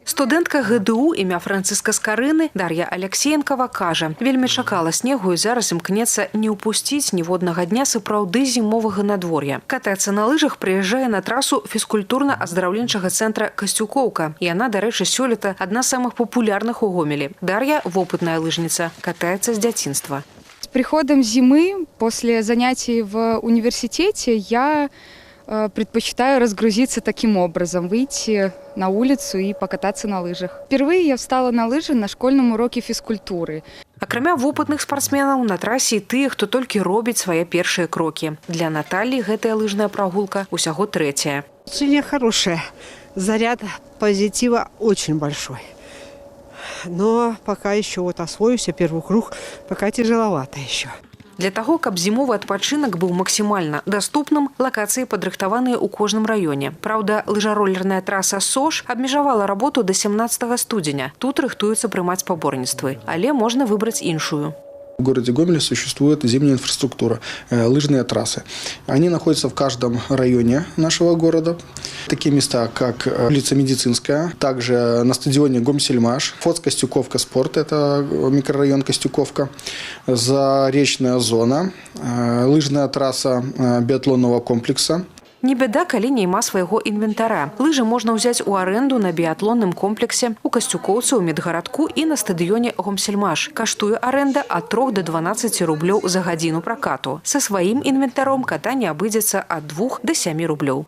Студэнтка ГДУ імя Франциска Скарыны Дар'я Алексеенкова кажа, вельмі чакала снегу і зараз імкнецца не ўпусціць ніводнага дня сапраўды зімовага надвор'я. Катаецца на лыжах, прыязджае на трасу фізкультурна-аздараўленчага цэнтра «Касцюкоўка». Яна, дарэчы, сёлета адна з самых папулярных у Гомелі. Дар'я – вопытная лыжніца, катаецца з дзяцінства. С приходом зимы, после занятий в университете, я предпочитаю разгрузиться таким образом, выйти на улицу и покататься на лыжах. Впервые я встала на лыжи на школьном уроке физкультуры. Акрамя вопытных спортсменаў, на трасе і тыя, хто толькі робіць свае першыя крокі. Для Натальи гэтая лыжная прогулка усяго трэцяя. Очень хорошая. Заряд позитива очень большой. Но пока еще освоюсь, первый круг, пока тяжеловато еще. Для таго, каб зімовы адпачынак быў максімальна даступным, лакацыі падрыхтаваныя ў кожным раёне. Праўда, лыжаролерная траса СОЖ абмежавала работу да 17 студзеня. Тут рыхтуюцца прымаць спаборніцтвы, але можна выбраць іншую. В городе Гомеле существует зимняя инфраструктура, лыжные трассы. Они находятся в каждом районе нашего города. Такие места, как улица Медицинская, также на стадионе Гомсельмаш, ФОЦ Костюковка спорт, это микрорайон Костюковка, заречная зона, лыжная трасса биатлонного комплекса. Не беда, калі няма свайго інвентара. Лыжы можна ўзяць у аренду на біатлонным комплексе, у Касцюкоўцы, у медгарадку і на стадыёне Гомсельмаш. Каштуе аренда ад 3 до 12 рублёў за гадзіну пракату. Са сваім інвентаром катанне абыдзецца ад 2 до 7 рублёў.